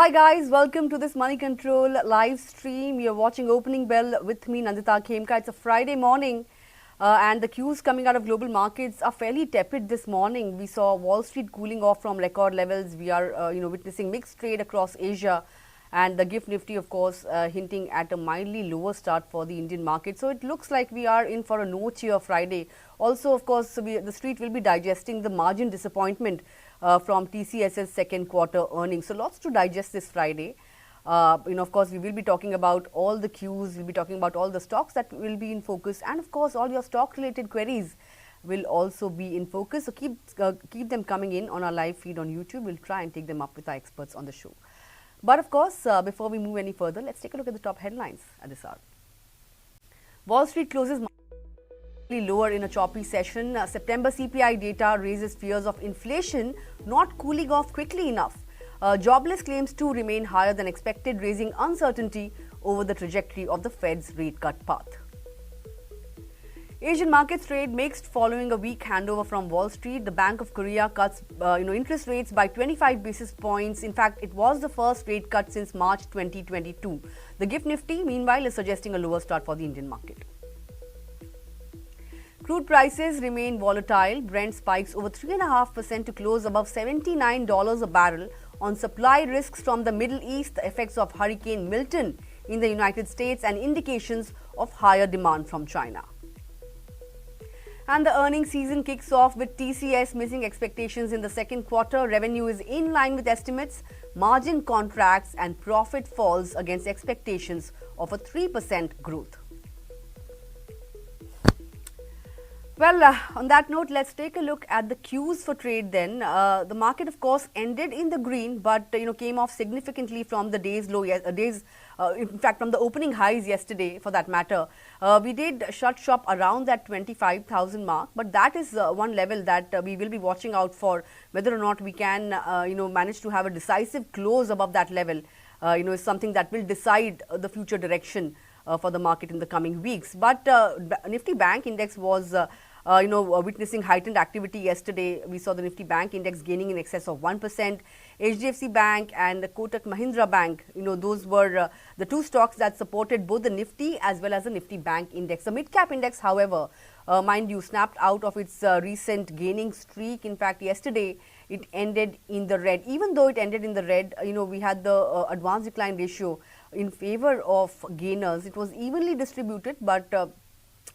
hi guys, welcome to this Money Control live stream. You're watching Opening Bell with me, Nandita Khemka. It's a Friday morning and the cues coming out of global markets are fairly tepid this morning. We saw Wall Street cooling off from record levels. We are witnessing mixed trade across Asia, and the GIFT Nifty, of course, hinting at a mildly lower start for the Indian market. So it looks like we are in for a no-cheer Friday. Also, of course, the street will be digesting the margin disappointment from TCS's second quarter earnings. So lots to digest this Friday. Of course, we will be talking about all the cues, we'll be talking about all the stocks that will be in focus, and of course, all your stock related queries will also be in focus. So keep them coming in on our live feed on YouTube. We'll try and take them up with our experts on the show. But of course, before we move any further, let's take a look at the top headlines at this hour. Wall Street closes lower in a choppy session. September CPI data raises fears of inflation not cooling off quickly enough. Jobless claims too remain higher than expected, raising uncertainty over the trajectory of the Fed's rate cut path. Asian markets trade mixed following a weak handover from Wall Street. The Bank of Korea cuts interest rates by 25 basis points. In fact, it was the first rate cut since March 2022. The GIFT Nifty, meanwhile, is suggesting a lower start for the Indian market. Crude prices remain volatile. Brent spikes over 3.5% to close above $79 a barrel on supply risks from the Middle East, the effects of Hurricane Milton in the United States, and indications of higher demand from China. And the earnings season kicks off with TCS missing expectations in the second quarter. Revenue is in line with estimates, margin contracts, and profit falls against expectations of a 3% growth. Well, on that note, let's take a look at the cues for trade then. The market, of course, ended in the green, but came off significantly from the day's low, in fact, from the opening highs yesterday, for that matter. We did shut shop around that 25,000 mark, but that is one level that we will be watching out for, whether or not we can, manage to have a decisive close above that level. Is something that will decide the future direction for the market in the coming weeks. But Nifty Bank Index was witnessing heightened activity yesterday. We saw the Nifty Bank Index gaining in excess of 1%. HDFC Bank and the Kotak Mahindra Bank, those were the two stocks that supported both the Nifty as well as the Nifty Bank Index. The mid-cap index, however, mind you, snapped out of its recent gaining streak. In fact, yesterday it ended in the red. Even though it ended in the red, we had the advance decline ratio in favor of gainers. It was evenly distributed, but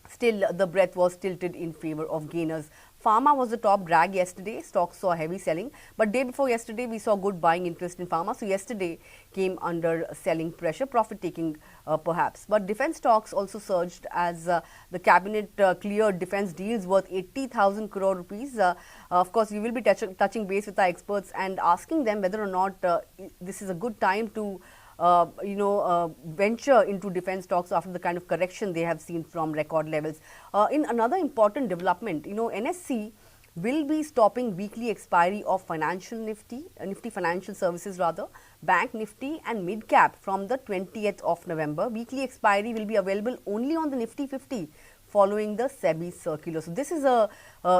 still the breadth was tilted in favor of gainers. Pharma was the top drag yesterday. Stocks saw heavy selling, but day before yesterday we saw good buying interest in pharma. So yesterday came under selling pressure, profit taking perhaps. But defense stocks also surged as the cabinet cleared defense deals worth 80,000 crore rupees. Of course, we will be touching base with our experts and asking them whether or not this is a good time to venture into defense stocks after the kind of correction they have seen from record levels. In another important development, NSE will be stopping weekly expiry of Financial Nifty, Nifty Financial Services rather, Bank Nifty and Mid Cap from the 20th of November. Weekly expiry will be available only on the Nifty 50 following the SEBI circular. So this is a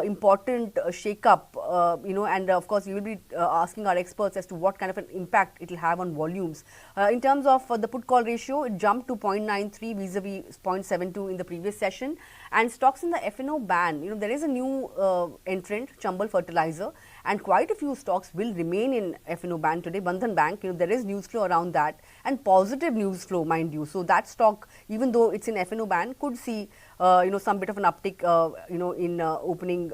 important shake-up, and of course, we will be asking our experts as to what kind of an impact it will have on volumes. In terms of the put-call ratio, it jumped to 0.93 vis-a-vis 0.72 in the previous session. And stocks in the F&O ban, there is a new entrant, Chambal Fertilizer, and quite a few stocks will remain in F&O ban today. Bandhan Bank, there is news flow around that, and positive news flow, mind you. So that stock, even though it's in F&O ban, could see some bit of an uptick, in opening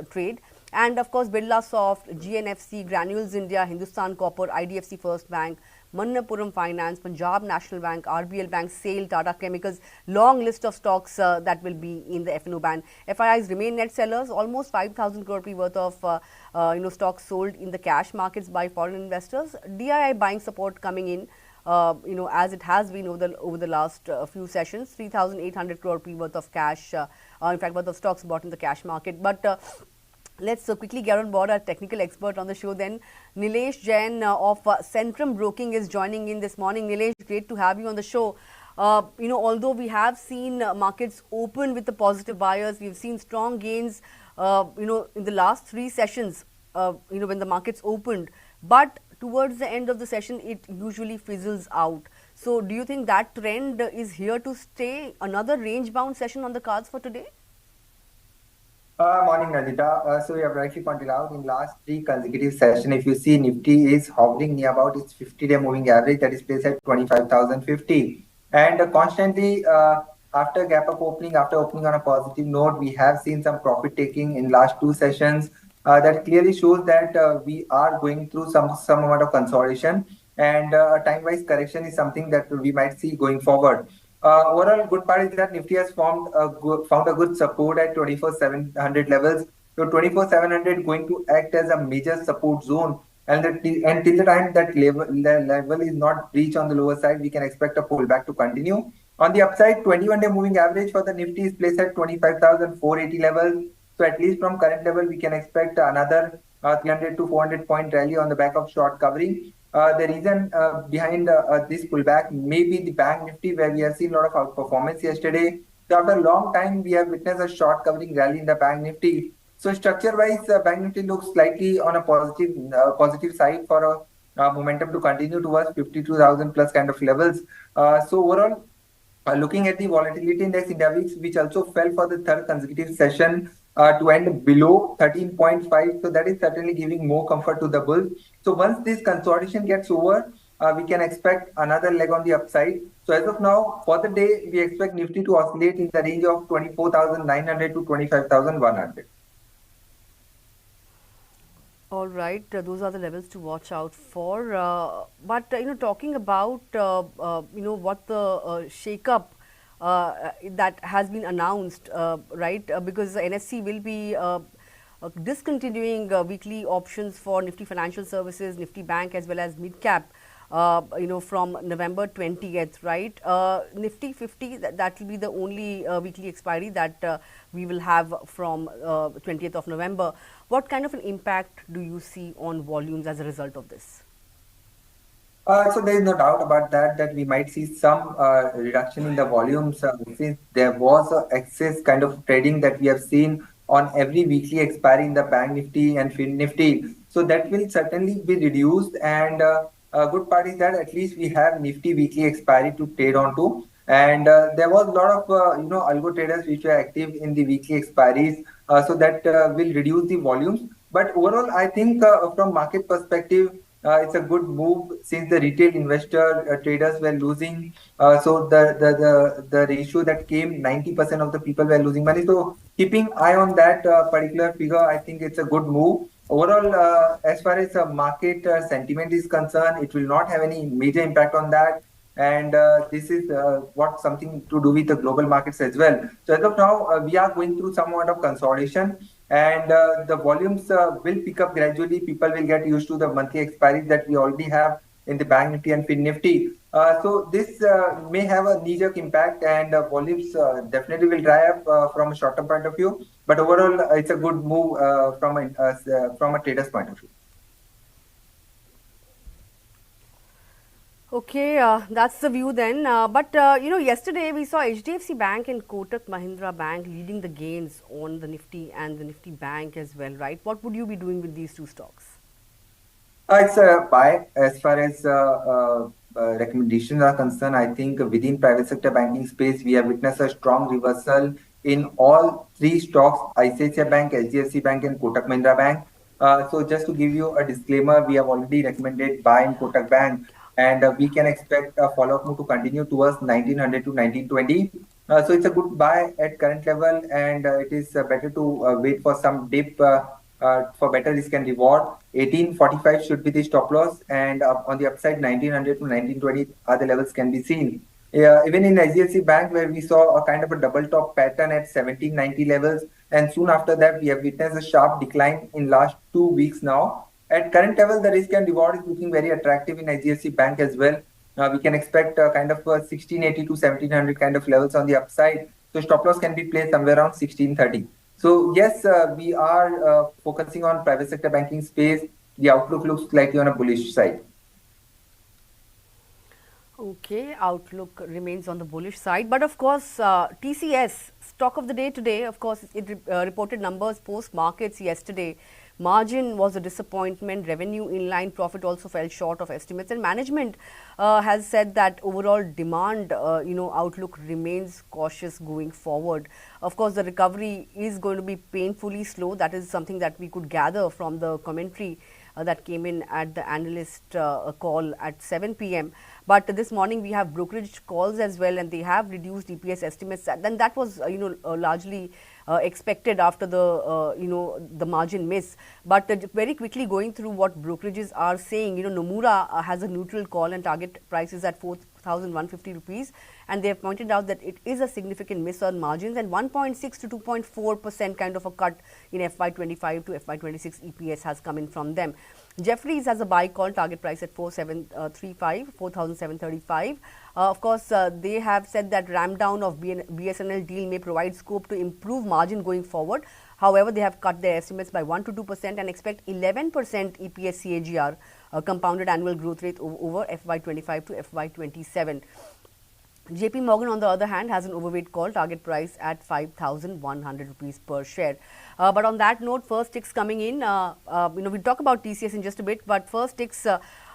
trade. And of course, Birla Soft, GNFC, Granules India, Hindustan Copper, IDFC First Bank, Manappuram Finance, Punjab National Bank, RBL Bank, SAIL, Tata Chemicals, long list of stocks that will be in the F&O ban. FIIs remain net sellers, almost 5,000 crore rupee worth of stocks sold in the cash markets by foreign investors. DII buying support coming in, as it has been over the last few sessions, 3,800 crore rupee worth of cash, in fact, worth of stocks bought in the cash market. But let's quickly get on board our technical expert on the show then. Nilesh Jain of Centrum Broking is joining in this morning. Nilesh, great to have you on the show. Although we have seen markets open with the positive buyers, we've seen strong gains, in the last three sessions, when the markets opened. But towards the end of the session, it usually fizzles out. So do you think that trend is here to stay? Another range-bound session on the cards for today? Morning, Nandita. So you have rightly pointed out in last three consecutive sessions, if you see Nifty is hovering near about its 50-day moving average that is placed at 25,050. And constantly after gap up opening, after opening on a positive note, we have seen some profit taking in last two sessions. That clearly shows that we are going through some amount of consolidation, and time-wise correction is something that we might see going forward. Overall, good part is that Nifty has found a good support at 24,700 levels. So 24,700 going to act as a major support zone, and till the time that level is not reached on the lower side, we can expect a pullback to continue. On the upside, 21-day moving average for the Nifty is placed at 25,480 levels. So at least from current level, we can expect another 300 to 400 point rally on the back of short covering. The reason behind this pullback may be the Bank Nifty, where we have seen a lot of outperformance yesterday. So after a long time, we have witnessed a short covering rally in the Bank Nifty. So structure-wise, Bank Nifty looks slightly on a positive side for a momentum to continue towards 52,000 plus kind of levels. So overall, looking at the volatility index in the which also fell for the third consecutive session to end below 13.5. So that is certainly giving more comfort to the bulls. So once this consolidation gets over, we can expect another leg on the upside. So as of now, for the day, we expect Nifty to oscillate in the range of 24,900 to 25,100. All right, those are the levels to watch out for. But talking about what the shake-up that has been announced, right? Because the NSE will be discontinuing weekly options for Nifty Financial Services, Nifty Bank, as well as mid cap. From November 20th, right? Nifty 50, that will be the only weekly expiry that we will have from 20th of November. What kind of an impact do you see on volumes as a result of this? So there is no doubt about that we might see some reduction in the volumes since there was excess kind of trading that we have seen on every weekly expiry in the Bank Nifty and Fin Nifty. So that will certainly be reduced, and a good part is that at least we have Nifty weekly expiry to trade on to. And there was a lot of algo traders which were active in the weekly expiries, so that will reduce the volumes. But overall, I think from market perspective, it's a good move since the retail investor traders were losing. So the ratio that came, 90% of the people were losing money. So keeping eye on that particular figure, I think it's a good move. Overall, as far as market sentiment is concerned, it will not have any major impact on that. And this is what something to do with the global markets as well. So as of now, we are going through some amount of consolidation, and the volumes will pick up gradually. People will get used to the monthly expiries that we already have in the Bank Nifty and Fin Nifty. So this may have a knee-jerk impact, and volumes definitely will dry up from a short-term point of view. But overall, it's a good move from a trader's point of view. Okay, that's the view then. But yesterday we saw HDFC Bank and Kotak Mahindra Bank leading the gains on the Nifty and the Nifty Bank as well, right? What would you be doing with these two stocks? It's a buy as far as recommendations are concerned. I think within private sector banking space, we have witnessed a strong reversal in all three stocks: ICICI Bank, HDFC Bank, and Kotak Mahindra Bank. So just to give you a disclaimer, we have already recommended buy in Kotak Bank, and we can expect a follow-up move to continue towards 1900 to 1920. So it's a good buy at current level, and it is better to wait for some dip for better risk and reward. 1845 should be the stop loss, and on the upside 1900 to 1920 other levels can be seen. Even in HDFC Bank, where we saw a kind of a double top pattern at 1790 levels, and soon after that we have witnessed a sharp decline in last 2 weeks now. At current level, the risk and reward is looking very attractive in HDFC Bank as well. We can expect kind of 1680 to 1700 kind of levels on the upside. So stop loss can be placed somewhere around 1630. So yes, we are focusing on private sector banking space. The outlook looks slightly on a bullish side. Okay, outlook remains on the bullish side. But of course, TCS, stock of the day today, of course, it reported numbers post markets yesterday. Margin was a disappointment, revenue in line, profit also fell short of estimates, and management has said that overall demand outlook remains cautious going forward. Of course, the recovery is going to be painfully slow. That is something that we could gather from the commentary that came in at the analyst call at 7 p.m. But this morning we have brokerage calls as well, and they have reduced EPS estimates. Then that was largely expected after the margin miss. But very quickly going through what brokerages are saying, Nomura has a neutral call and target prices at 4,150 rupees, and they have pointed out that it is a significant miss on margins, and 1.6 to 2.4% kind of a cut in FY25 to FY26 EPS has come in from them. Jefferies has a buy call, target price at 4,735. Of course, they have said that ramp down of BSNL deal may provide scope to improve margin going forward. However, they have cut their estimates by 1 to 2% and expect 11% EPS CAGR, compounded annual growth rate over FY25 to FY27. JP Morgan, on the other hand, has an overweight call, target price at 5,100 rupees per share. But on that note, first ticks coming in. We'll talk about TCS in just a bit, but first ticks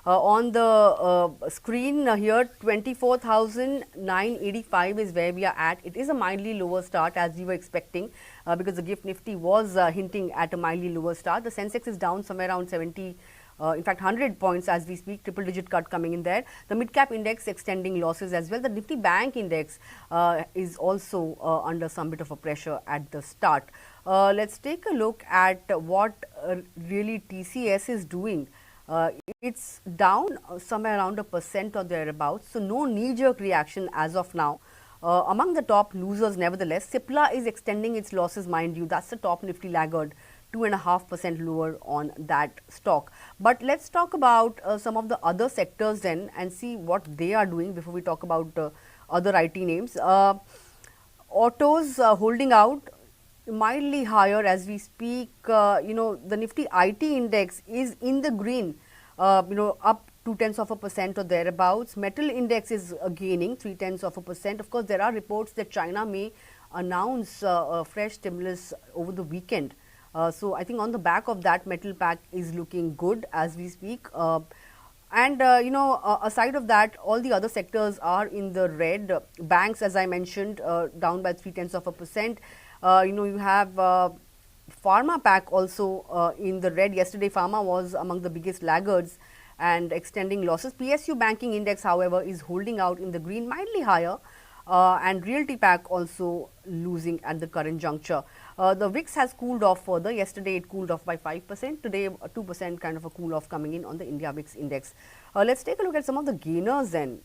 on the screen here, 24,985 is where we are at. It is a mildly lower start as we were expecting because the GIFT Nifty was hinting at a mildly lower start. The Sensex is down somewhere around 70. In fact, 100 points as we speak, triple digit cut coming in there. The mid cap index extending losses as well. The Nifty Bank index is also under some bit of a pressure at the start. Let's take a look at what really TCS is doing. It's down somewhere around 1% or thereabouts. So no knee-jerk reaction as of now. Among the top losers, nevertheless, Cipla is extending its losses, mind you. That's the top Nifty laggard. 2.5% lower on that stock. But let's talk about some of the other sectors then and see what they are doing before we talk about other IT names. Autos holding out mildly higher as we speak. The Nifty IT index is in the green, up 0.2% or thereabouts. Metal index is gaining 0.3%. Of course, there are reports that China may announce a fresh stimulus over the weekend. So I think on the back of that, metal pack is looking good as we speak. Aside of that, all the other sectors are in the red. Banks, as I mentioned, down by 0.3%. You have pharma pack also in the red. Yesterday, pharma was among the biggest laggards and extending losses. PSU banking index, however, is holding out in the green, mildly higher. And realty pack also losing at the current juncture. The VIX has cooled off further. Yesterday it cooled off by 5%. Today 2% kind of a cool off coming in on the India VIX index. Let's take a look at some of the gainers then.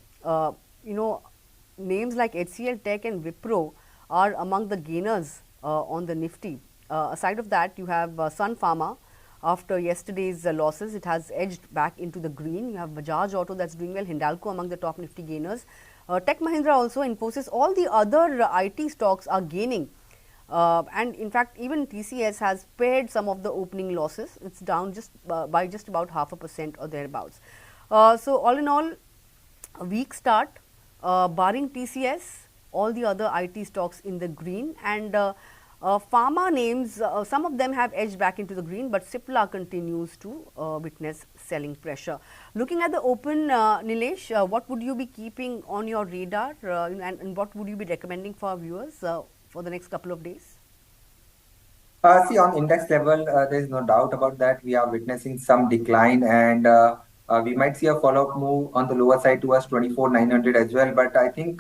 Names like HCL Tech and Wipro are among the gainers on the Nifty. Aside of that, you have Sun Pharma. After yesterday's losses, it has edged back into the green. You have Bajaj Auto that's doing well. Hindalco among the top Nifty gainers. Tech Mahindra also, Infosys, all the other IT stocks are gaining. And in fact, even TCS has pared some of the opening losses. It's down by just about 0.5% or thereabouts. So all in all, a weak start, barring TCS, all the other IT stocks in the green, and pharma names, some of them have edged back into the green, but Cipla continues to witness selling pressure. Looking at the open, Nilesh, what would you be keeping on your radar and what would you be recommending for our viewers for the next couple of days? See, on index level, there is no doubt about that. We are witnessing some decline, and we might see a follow-up move on the lower side towards 24,900 as well. But I think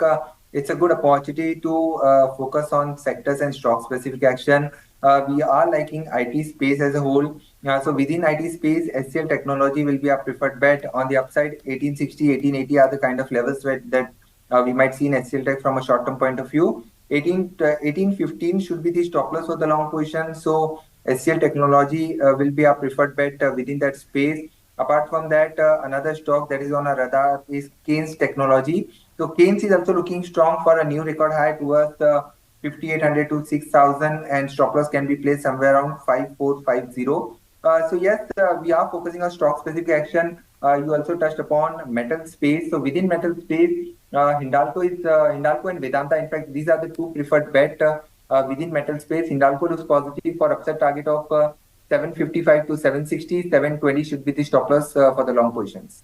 it's a good opportunity to focus on sectors and stock-specific action. We are liking IT space as a whole. So within IT space, HCL Technology will be our preferred bet. On the upside, 1860, 1880 are the kind of levels that we might see in HCL Tech from a short-term point of view. 1815 should be the stop loss for the long position. So HCL Technology will be our preferred bet within that space. Apart from that, another stock that is on our radar is Kaynes Technology. So Kaynes is also looking strong for a new record high towards 5,800 to 6,000, and stop loss can be placed somewhere around 5,450. So yes, we are focusing on stock specific action. You also touched upon metal space. So within metal space, Hindalco and Vedanta. In fact, these are the two preferred bet within metal space. Hindalco looks positive for upside target of 755 to 760, 720 should be the stop loss for the long positions.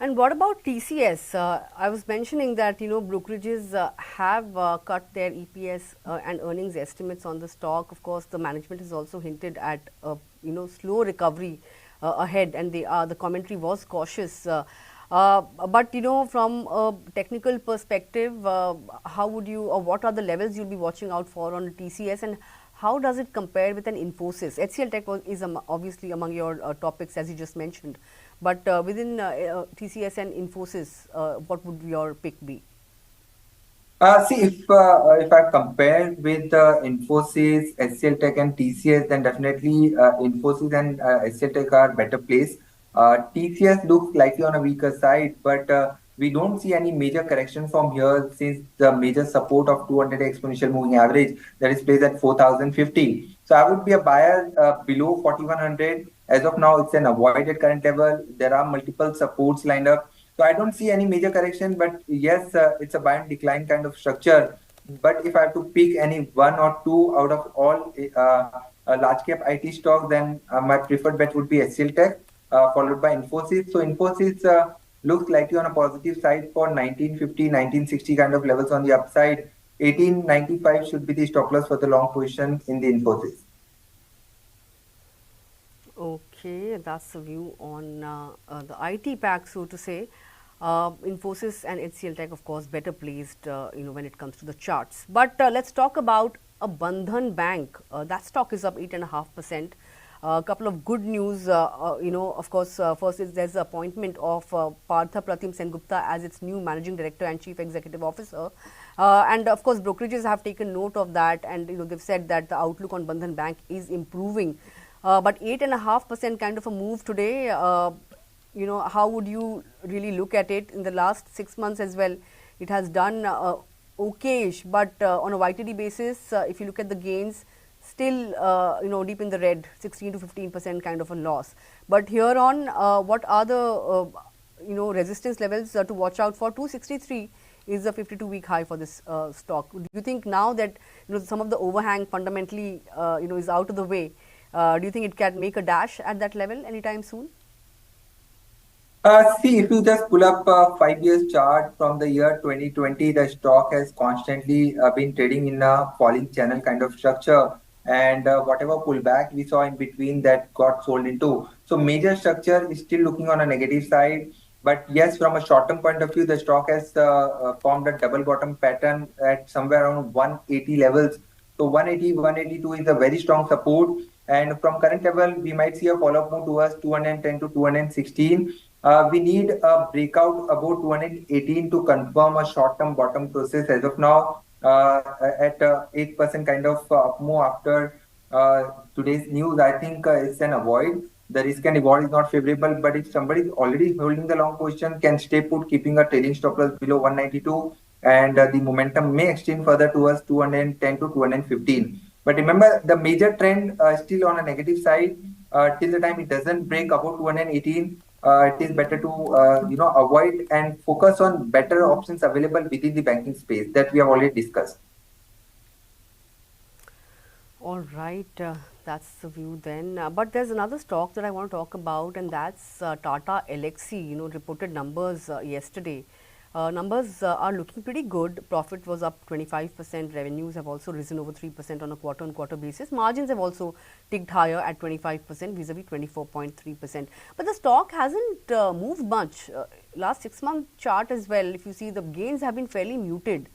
And what about TCS? I was mentioning that brokerages have cut their EPS and earnings estimates on the stock. Of course, the management has also hinted at slow recovery ahead, and the commentary was cautious. But from a technical perspective, how would you, or what are the levels you'll be watching out for on TCS, and how does it compare with an Infosys? HCL Tech is obviously among your topics, as you just mentioned. But within TCS and Infosys, what would your pick be? See, if I compare with Infosys, HCL Tech, and TCS, then definitely Infosys and HCL Tech are better placed. TCS looks slightly on a weaker side, but we don't see any major correction from here since the major support of 200 exponential moving average that is placed at 4,050. So I would be a buyer below 4,100. As of now, it's an avoided current level. There are multiple supports lined up. So I don't see any major correction, but yes, it's a buy and decline kind of structure. But if I have to pick any one or two out of all large cap IT stocks, then my preferred bet would be HCL Tech, followed by Infosys. So Infosys looks likely on a positive side for 1950, 1960 kind of levels on the upside. 1895 should be the stop loss for the long position in the Infosys. Okay, that's the view on the IT pack, so to say. Infosys and HCL Tech, of course, better placed, when it comes to the charts. But let's talk about a Bandhan Bank. That stock is up 8.5%. A couple of good news, of course, first is there's the appointment of Partha Pratim Sengupta as its new Managing Director and Chief Executive Officer. And of course, brokerages have taken note of that, and they've said that the outlook on Bandhan Bank is improving. But 8.5% kind of a move today, how would you really look at it? In the last 6 months as well, it has done okayish, but on a YTD basis, if you look at the gains, still deep in the red, 16 to 15% kind of a loss. But here on, what are the resistance levels to watch out for? 263 is a 52-week high for this stock. Do you think now that some of the overhang fundamentally is out of the way, do you think it can make a dash at that level anytime soon? See, if you just pull up a 5 years chart from the year 2020, the stock has constantly been trading in a falling channel kind of structure. And whatever pullback we saw in between, that got sold into. So major structure is still looking on a negative side. But yes, from a short-term point of view, the stock has formed a double bottom pattern at somewhere around 180 levels. So 180, 182 is a very strong support. And from current level, we might see a follow-up move towards 210 to 216. We need a breakout about 218 to confirm a short-term bottom process. As of now, at 8% kind of move after today's news, I think it's an avoid. The risk and reward is not favorable, but if somebody is already holding the long position, can stay put, keeping a trailing stop loss below 192, and the momentum may extend further towards 210 to 215. But remember, the major trend still on a negative side. Till the time it doesn't break above 218, it is better to avoid and focus on better options available within the banking space that we have already discussed. All right, that's the view then. But there's another stock that I want to talk about, and that's Tata Elxsi. Reported numbers yesterday. Numbers are looking pretty good. Profit was up 25%. Revenues have also risen over 3% on a quarter-on-quarter basis. Margins have also ticked higher at 25% vis-a-vis 24.3%. But the stock hasn't moved much. Last 6-month chart as well, if you see, the gains have been fairly muted.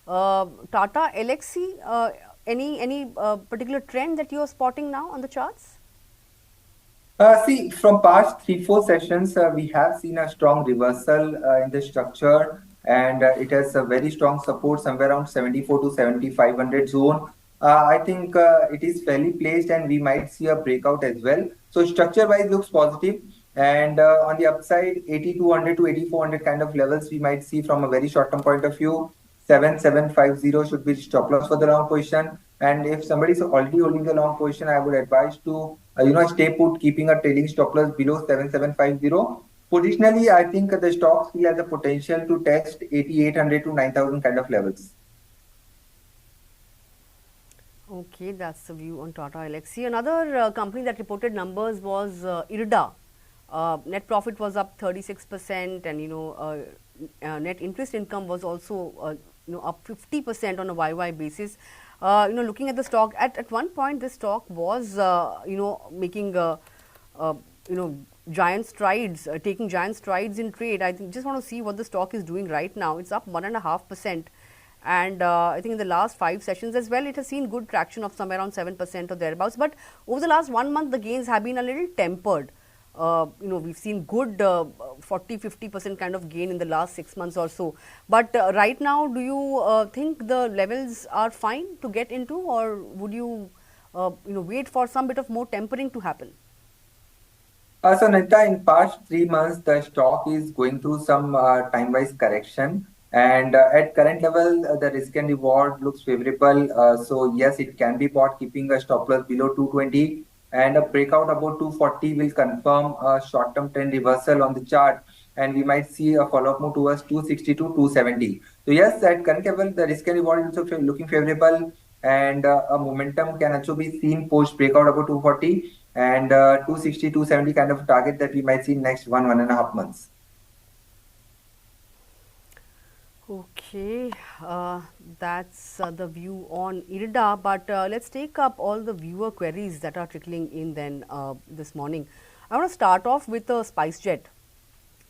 Tata Elxsi, any particular trend that you are spotting now on the charts? See, from past 3-4 sessions, we have seen a strong reversal in the structure, and it has a very strong support somewhere around 74 to 7500 zone. I think it is fairly placed, and we might see a breakout as well. So structure-wise looks positive, and on the upside, 8200 to 8400 kind of levels we might see from a very short-term point of view. 7750 should be stop loss for the long position. And if somebody is already holding the long position, I would advise to stay put, keeping a trailing stop loss below 7750. Positionally, I think the stock still has the potential to test 8800 to 9000 kind of levels. Okay, that's the view on Tata Elxsi. Another company that reported numbers was IREDA. Net profit was up 36%, and net interest income was also up 50% on a YY basis. Looking at the stock, at one point this stock was making giant strides, taking giant strides in trade. I think just want to see what the stock is doing right now. It's up 1.5%. And I think in the last 5 sessions as well, it has seen good traction of somewhere around 7% or thereabouts. But over the last 1 month, the gains have been a little tempered. We've seen good 40-50% kind of gain in the last 6 months or so. But right now, do you think the levels are fine to get into, or would you wait for some bit of more tempering to happen? So Nandita, in past 3 months, the stock is going through some time-wise correction, and at current level, the risk and reward looks favorable. So yes, it can be bought, keeping a stop loss below 220, and a breakout above 240 will confirm a short-term trend reversal on the chart, and we might see a follow-up move towards 260 to 270. So yes, at current level, the risk and reward is also looking favorable, and a momentum can also be seen post breakout above 240 and 260, 270 kind of target that we might see next 1.5 months. Okay, that's the view on IREDA, but let's take up all the viewer queries that are trickling in then this morning. I want to start off with SpiceJet.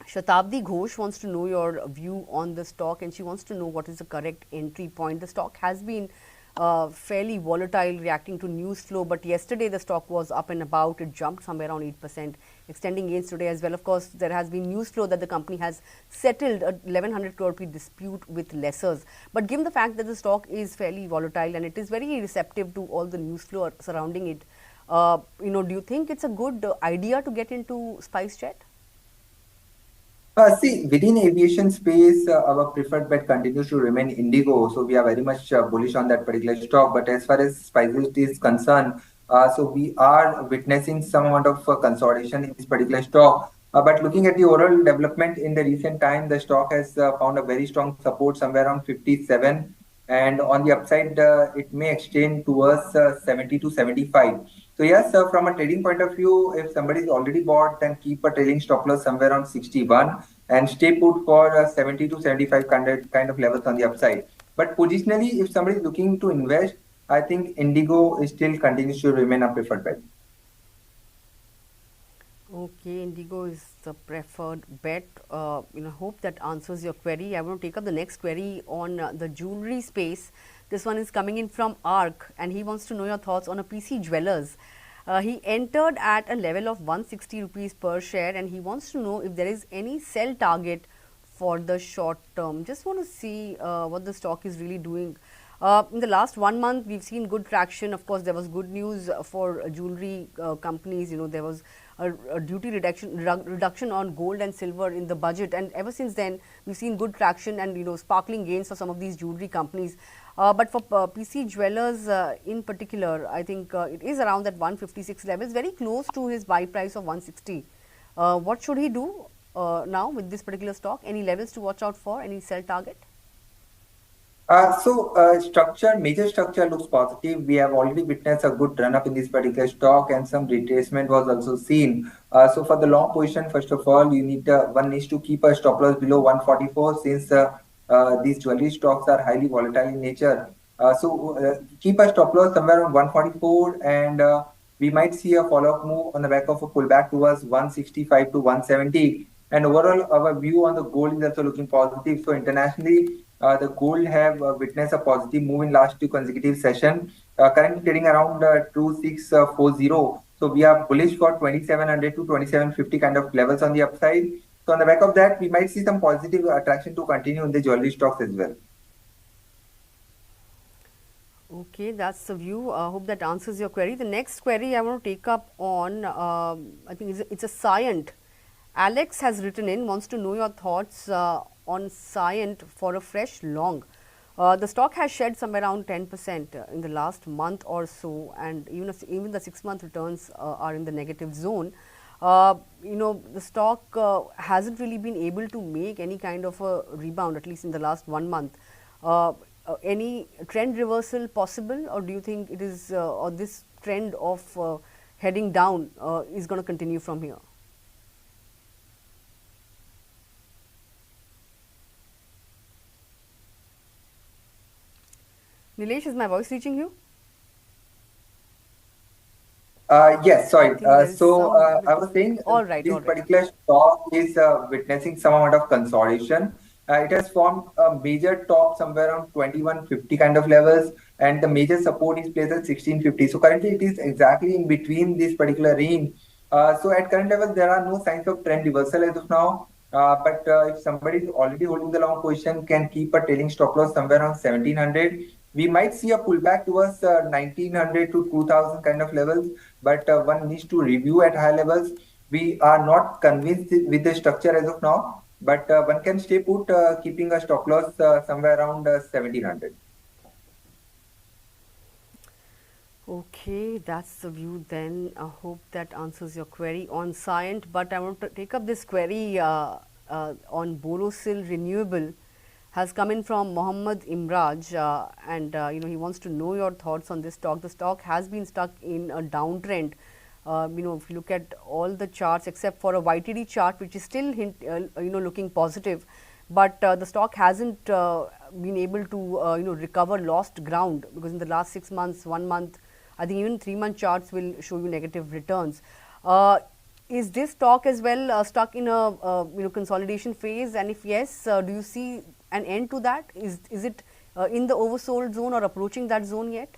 Shatabdi Ghosh wants to know your view on the stock, and she wants to know what is the correct entry point. The stock has been fairly volatile, reacting to news flow, but yesterday the stock was up and about. It jumped somewhere around 8%, extending gains today as well. Of course, there has been news flow that the company has settled a 1100 crore rupee dispute with lessors. But given the fact that the stock is fairly volatile and it is very receptive to all the news flow surrounding it, do you think it's a good idea to get into SpiceJet? See, within aviation space, our preferred bet continues to remain Indigo. So we are very much bullish on that particular stock. But as far as SpiceJet is concerned, so we are witnessing some amount of consolidation in this particular stock. But looking at the overall development in the recent time, the stock has found a very strong support somewhere around 57. And on the upside, it may extend towards 70 to 75. So yes, from a trading point of view, if somebody is already bought, then keep a trailing stop loss somewhere around 61 and stay put for 70 to 75 kind of levels on the upside. But positionally, if somebody is looking to invest, I think Indigo still continues to remain a preferred bet. Okay, Indigo is the preferred bet. Hope that answers your query. I want to take up the next query on the jewelry space. This one is coming in from ARC, and he wants to know your thoughts on a PC Jewelers. He entered at a level of 160 rupees per share, and he wants to know if there is any sell target for the short term. Just want to see what the stock is really doing. In the last 1 month, we've seen good traction. Of course, there was good news for jewelry companies. There was a duty reduction on gold and silver in the budget, and ever since then, we've seen good traction and sparkling gains for some of these jewelry companies. But for PC Jewelers in particular, I think it is around that 156 levels, very close to his buy price of 160. What should he do now with this particular stock? Any levels to watch out for? Any sell target? Major structure looks positive. We have already witnessed a good run up in this particular stock, and some retracement was also seen. So for the long position, first of all, one needs to keep a stop loss below 144, since these jewelry stocks are highly volatile in nature. Keep a stop loss somewhere around 144, and we might see a follow-up move on the back of a pullback towards 165 to 170. And overall, our view on the gold is also looking positive. So internationally, the gold have witnessed a positive move in last 2 consecutive sessions, currently trading around 2640. So we are bullish for 2700 to 2750 kind of levels on the upside. So on the back of that, we might see some positive attraction to continue in the jewelry stocks as well. Okay, that's the view. I hope that answers your query. The next query I want to take up on, I think it's a Cyient. Alex has written in, wants to know your thoughts on Cyient for a fresh long. The stock has shed somewhere around 10% in the last month or so, and even the 6-month returns are in the negative zone. The stock hasn't really been able to make any kind of a rebound, at least in the last 1 month. any trend reversal possible, or do you think it is, or this trend of heading down is going to continue from here? Nilesh, is my voice reaching you? Yes, I sorry. think there is some I bit of. was saying All right, this all right. particular stock is witnessing some amount of consolidation. It has formed a major top somewhere around 2150 kind of levels, and the major support is placed at 1650. So currently, it is exactly in between this particular range. So at current level, there are no signs of trend reversal as of now. But if somebody is already holding the long position, can keep a trailing stop loss somewhere around 1700. We might see a pullback towards 1900 to 2000 kind of levels, but one needs to review at high levels. We are not convinced with the structure as of now, but one can stay put, keeping a stop loss somewhere around 1700. Okay, that's the view then. I hope that answers your query on Scient. But I want to take up this query on Borosil Renewable. Has come in from Mohammad Imraj, and he wants to know your thoughts on this stock. The stock has been stuck in a downtrend. If you look at all the charts except for a YTD chart, which is still looking positive, but the stock hasn't been able to recover lost ground, because in the last 6 months, 1 month, I think even 3-month charts will show you negative returns. Is this stock as well stuck in a consolidation phase? And if yes, do you see an end to that? Is it in the oversold zone or approaching that zone yet?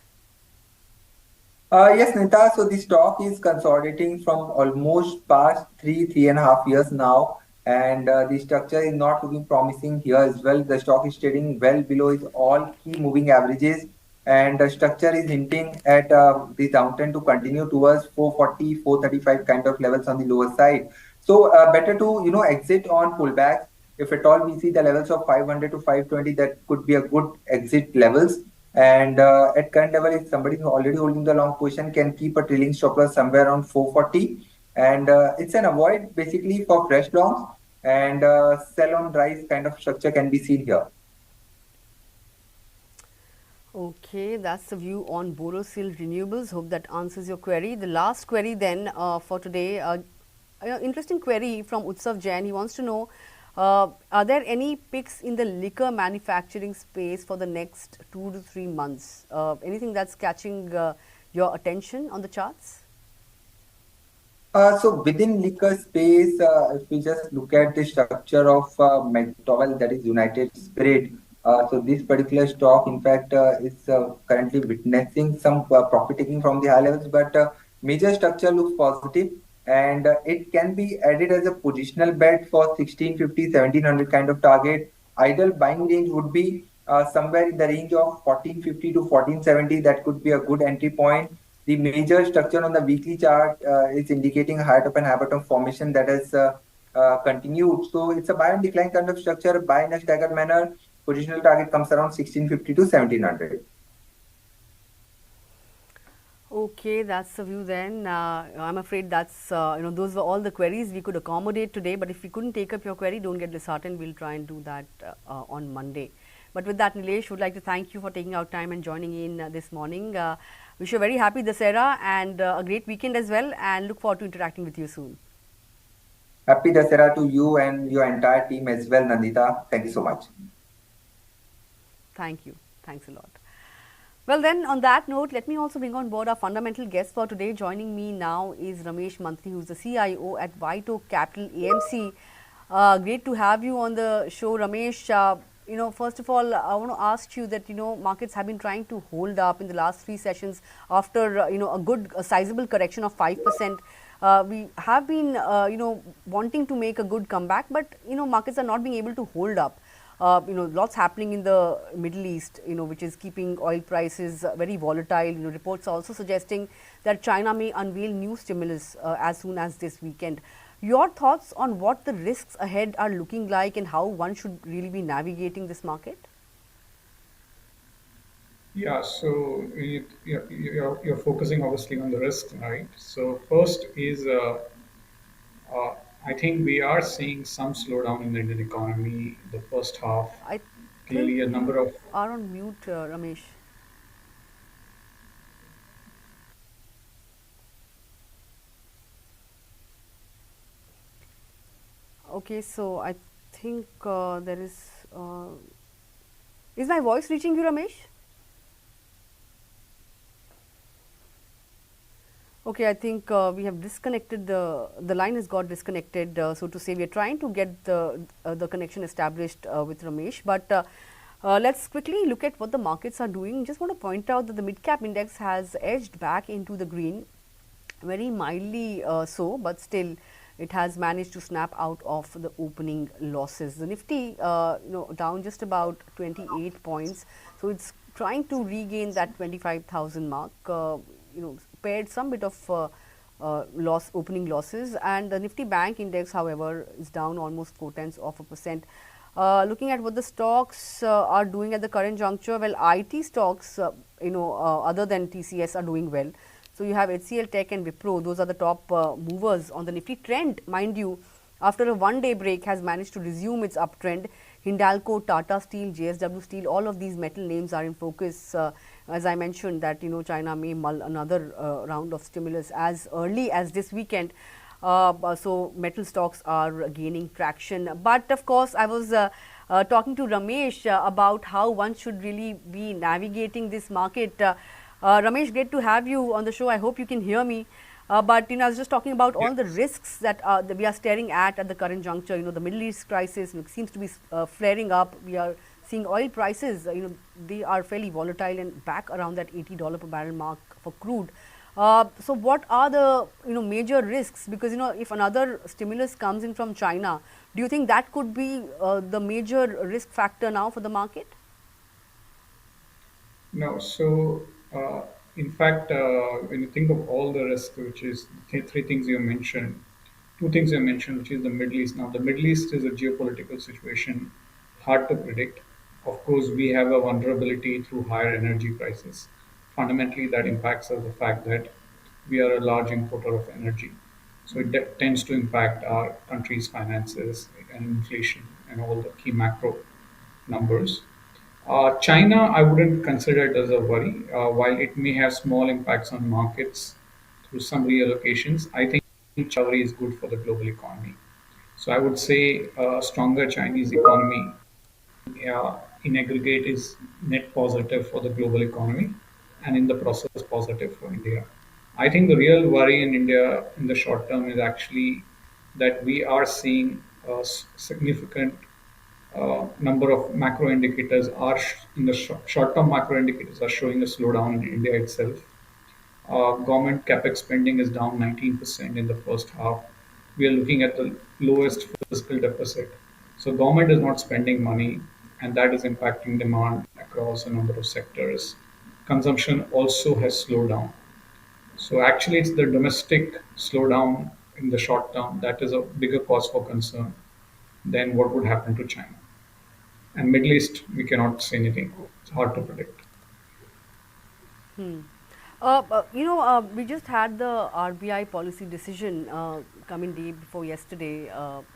Yes, Nita. So the stock is consolidating from almost past 3.5 years now, and the structure is not looking promising here as well. The stock is trading well below its all key moving averages, and the structure is hinting at the downtrend to continue towards 440, 435 kind of levels on the lower side. So better to exit on pullbacks. If at all we see the levels of 500 to 520, that could be a good exit levels. And at current level, if somebody is already holding the long position, can keep a trailing stop loss somewhere around 440. And it's an avoid basically for fresh longs, and sell on rise kind of structure can be seen here. Okay, that's the view on Borosil Renewables. Hope that answers your query. The last query then for today, interesting query from Utsav Jain. He wants to know, are there any picks in the liquor manufacturing space for the next 2 to 3 months? Anything that's catching your attention on the charts? So within liquor space, if we just look at the structure of McDowell, that is United Spirit. So this particular stock, in fact, is currently witnessing some profit taking from the high levels, but major structure looks positive, and it can be added as a positional bet for 1650, 1700 kind of target. Ideal buying range would be somewhere in the range of 1450 to 1470. That could be a good entry point. The major structure on the weekly chart is indicating a high top and high bottom formation that has continued. So it's a buy and decline kind of structure, buy in a staggered manner. Positional target comes around 1650 to 1700. Okay, that's the view then. I'm afraid that's, those were all the queries we could accommodate today. But if we couldn't take up your query, don't get disheartened. We'll try and do that on Monday. But with that, Nilesh, would like to thank you for taking out time and joining in this morning. Wish you a very happy Dasera and a great weekend as well, and look forward to interacting with you soon. Happy Dasera to you and your entire team as well, Nandita. Thank you so much. Thank you. Thanks a lot. Well then, on that note, let me also bring on board our fundamental guest for today. Joining me now is Ramesh Mantri, who is the CIO at WhiteOak Capital AMC. Great to have you on the show, Ramesh. First of all, I want to ask you that, markets have been trying to hold up in the last 3 sessions after, a sizable correction of 5%. We have been, wanting to make a good comeback, but, markets are not being able to hold up. Lots happening in the Middle East, which is keeping oil prices very volatile. Reports are also suggesting that China may unveil new stimulus as soon as this weekend. Your thoughts on what the risks ahead are looking like and how one should really be navigating this market? Yeah, so you're focusing obviously on the risk, right? So first is I think we are seeing some slowdown in the Indian economy the first half. clearly a number of are on mute, Ramesh. Okay, so I think there is my voice reaching you, Ramesh? Okay, I think we have disconnected the line has got disconnected. So to say, we are trying to get the connection established with Ramesh, but let's quickly look at what the markets are doing. Just want to point out that the mid cap index has edged back into the green, very mildly so, but still it has managed to snap out of the opening losses. The Nifty, down just about 28 points, so it's trying to regain that 25,000 mark. Paired some bit of opening losses, and the Nifty Bank index, however, is down almost 0.4%. Looking at what the stocks are doing at the current juncture, well, IT stocks, other than TCS, are doing well. So you have HCL Tech and Wipro; those are the top movers on the Nifty trend. Mind you, after a one-day break, has managed to resume its uptrend. Hindalco, Tata Steel, JSW Steel, all of these metal names are in focus. As I mentioned that China may mull another round of stimulus as early as this weekend. So metal stocks are gaining traction. But of course, I was talking to Ramesh about how one should really be navigating this market. Ramesh, great to have you on the show. I hope you can hear me. But I was just talking about all the risks that we are staring at the current juncture. The Middle East crisis seems to be flaring up. We are seeing oil prices, they are fairly volatile and back around that $80 per barrel mark for crude. So what are the major risks? Because if another stimulus comes in from China, do you think that could be the major risk factor now for the market? no. So in fact, when you think of all the risk, which is three things you mentioned, two things you mentioned, which is the Middle East. Now, the Middle East is a geopolitical situation, hard to predict. Of course, we have a vulnerability through higher energy prices. Fundamentally, that impacts us the fact that we are a large importer of energy. So it tends to impact our country's finances and inflation and all the key macro numbers. China, I wouldn't consider it as a worry. While it may have small impacts on markets through some reallocations, I think recovery is good for the global economy. So I would say a stronger Chinese economy in aggregate is net positive for the global economy and in the process positive for India. I think the real worry in India in the short term is actually that we are seeing a significant number of macro indicators are in the short-term macro indicators are showing a slowdown in India itself. Government capex spending is down 19% in the first half. We are looking at the lowest fiscal deficit. So government is not spending money, and that is impacting demand across a number of sectors. Consumption also has slowed down. So actually, it's the domestic slowdown in the short term that is a bigger cause for concern than what would happen to China. And Middle East, we cannot say anything. It's hard to predict. We just had the RBI policy decision coming day before yesterday,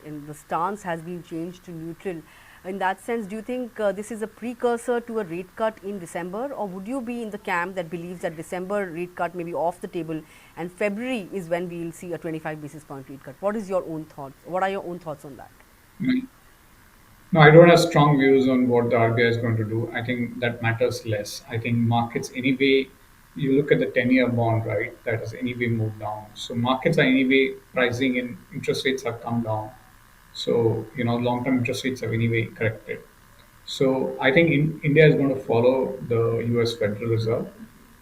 and the stance has been changed to neutral. In that sense, do you think this is a precursor to a rate cut in December, or would you be in the camp that believes that December rate cut may be off the table and February is when we will see a 25 basis point rate cut? What is your own thoughts? What are your own thoughts on that? Mm. No, I don't have strong views on what the RBI is going to do. I think that matters less. I think markets, anyway, you look at the 10-year bond, right? That has anyway moved down. So markets are anyway pricing in interest rates have come down. So, long-term interest rates have anyway corrected. So I think India is going to follow the US Federal Reserve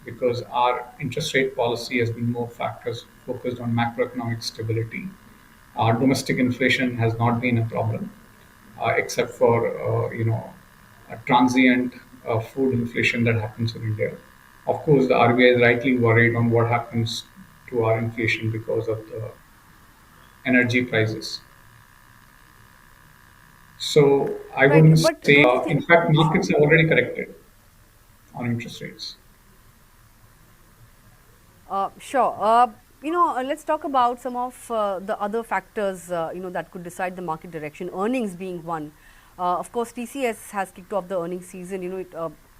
because our interest rate policy has been more factors focused on macroeconomic stability. Our domestic inflation has not been a problem, except for a transient food inflation that happens in India. Of course, the RBI is rightly worried on what happens to our inflation because of the energy prices. So I Right, wouldn't but say, don't you in think? fact, markets have already corrected on interest rates. Sure. Let's talk about some of the other factors, that could decide the market direction. Earnings being one. Of course, TCS has kicked off the earnings season.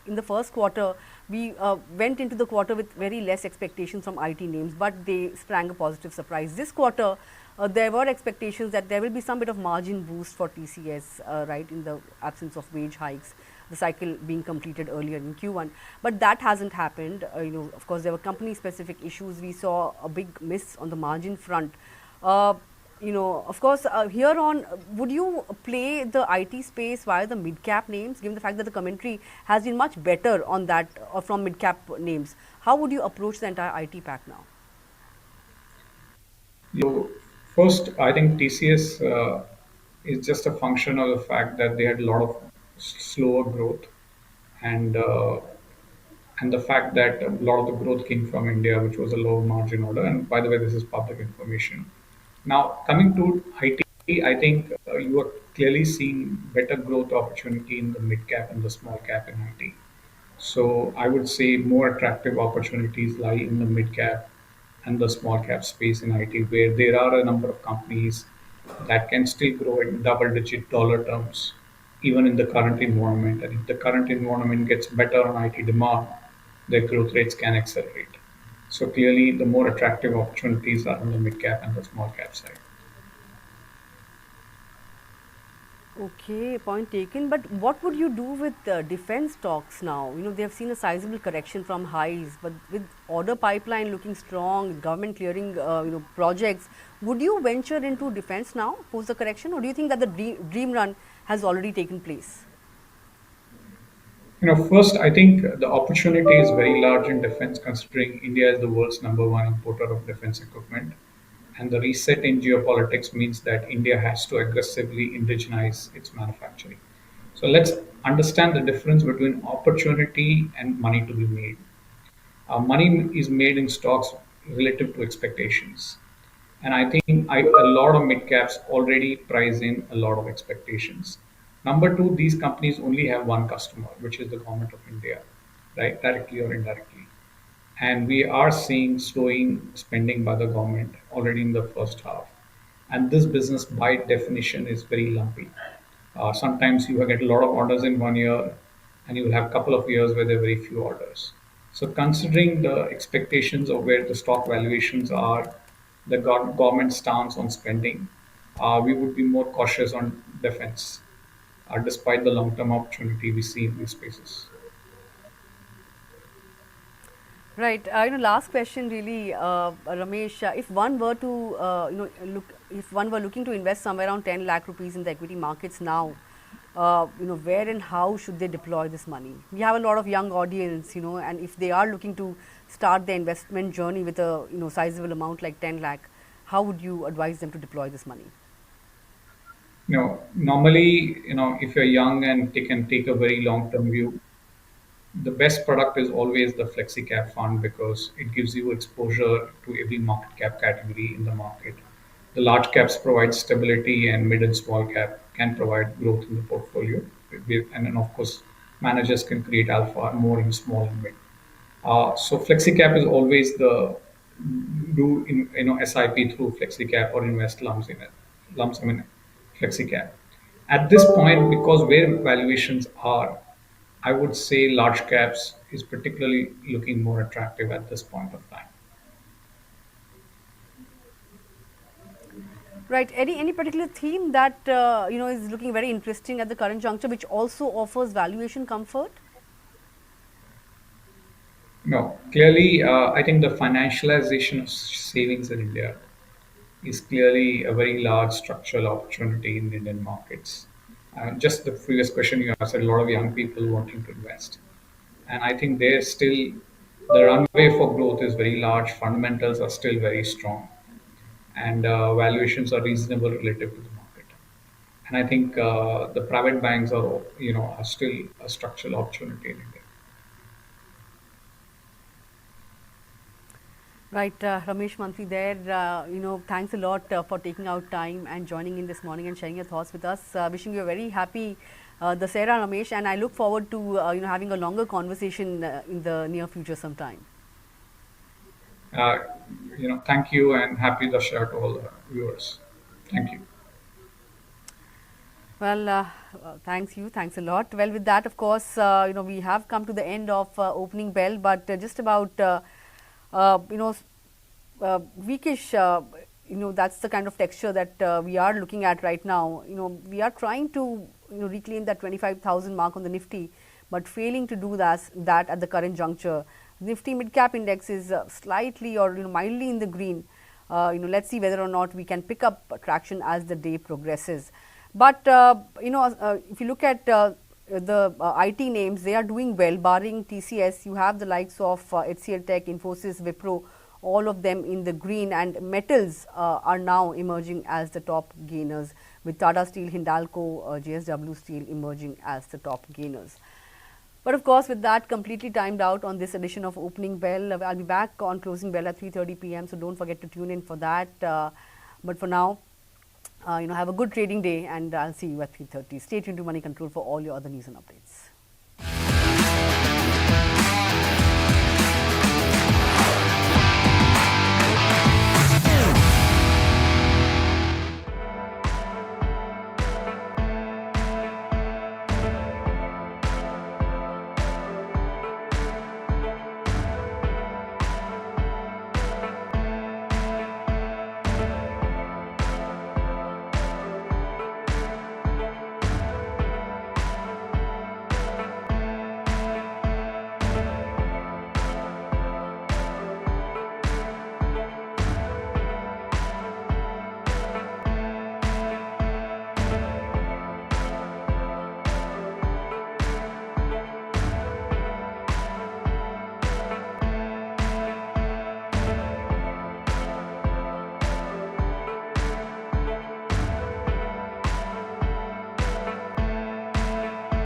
In the first quarter, we went into the quarter with very less expectations from IT names, but they sprang a positive surprise. This quarter, there were expectations that there will be some bit of margin boost for TCS, right, in the absence of wage hikes, the cycle being completed earlier in Q1. But that hasn't happened. Of course, there were company-specific issues. We saw a big miss on the margin front. Of course, here on, would you play the IT space via the mid-cap names, given the fact that the commentary has been much better on that or from mid-cap names? How would you approach the entire IT pack now? First, I think TCS is just a function of the fact that they had a lot of slower growth, and uh, and the fact that a lot of the growth came from India, which was a low margin order. And by the way, this is public information. Now, coming to IT, I think you are clearly seeing better growth opportunity in the mid cap and the small cap in IT. So I would say more attractive opportunities lie in the mid cap and the small cap space in IT, where there are a number of companies that can still grow in double digit dollar terms, even in the current environment. And if the current environment gets better on IT demand, their growth rates can accelerate. So clearly, the more attractive opportunities are in the mid cap and the small cap side. Okay, point taken. But what would you do with defense stocks now? They have seen a sizable correction from highs, but with order pipeline looking strong, government clearing, projects, would you venture into defense now post the correction, or do you think that the dream run has already taken place? First, I think the opportunity is very large in defense, considering India is the world's number one importer of defense equipment. And the reset in geopolitics means that India has to aggressively indigenize its manufacturing. So let's understand the difference between opportunity and money to be made. Money is made in stocks relative to expectations. And I think a lot of mid caps already price in a lot of expectations. Number two, these companies only have one customer, which is the government of India, right? Directly or indirectly. And we are seeing slowing spending by the government already in the first half. And this business, by definition, is very lumpy. Sometimes you will get a lot of orders in 1 year, and you will have a couple of years where there are very few orders. So, considering the expectations of where the stock valuations are, the government stance on spending, we would be more cautious on defense, despite the long-term opportunity we see in these spaces. Right. Last question really, Ramesh. If one were to, if one were looking to invest somewhere around 10 lakh rupees in the equity markets now, where and how should they deploy this money? We have a lot of young audience, and if they are looking to start their investment journey with a, sizable amount like 10 lakh, how would you advise them to deploy this money? Normally, if you're young and can take a very long-term view, the best product is always the flexi cap fund because it gives you exposure to every market cap category in the market. The large caps provide stability, and mid and small cap can provide growth in the portfolio. And then, of course, managers can create alpha more in small and mid. So flexi cap is always the do in SIP through flexi cap or invest lumps in it, lump sum in flexi cap. At this point, because where valuations are, I would say large caps is particularly looking more attractive at this point of time. Right. Any particular theme that is looking very interesting at the current juncture, which also offers valuation comfort? No, clearly, I think the financialization of savings in India is clearly a very large structural opportunity in the Indian markets. Just the previous question you asked, a lot of young people wanting to invest. And I think there's still the runway for growth is very large, fundamentals are still very strong, and valuations are reasonable relative to the market. And I think the private banks are still a structural opportunity in India. Right, Ramesh, Mantri there, thanks a lot for taking out time and joining in this morning and sharing your thoughts with us. Wishing you a very happy Dussehra, Ramesh, and I look forward to having a longer conversation in the near future sometime. Uh, Thank you and happy Dussehra to all the viewers. Thank you. Well, thanks a lot. Well, with that, of course, we have come to the end of opening bell, but just about, you know, weakish, that's the kind of texture that we are looking at right now. We are trying to, reclaim that 25,000 mark on the Nifty, but failing to do that at the current juncture. Nifty mid cap index is slightly or mildly in the green. Let's see whether or not we can pick up traction as the day progresses. But if you look at the IT names, they are doing well, barring TCS. You have the likes of HCL Tech, Infosys, Wipro, all of them in the green, and metals are now emerging as the top gainers, with Tata Steel, Hindalco, JSW Steel emerging as the top gainers. But of course, with that completely timed out on this edition of Opening Bell, I'll be back on Closing Bell at 3:30 p.m. So don't forget to tune in for that. But for now, have a good trading day, and I'll see you at 3:30. Stay tuned to Money Control for all your other news and updates.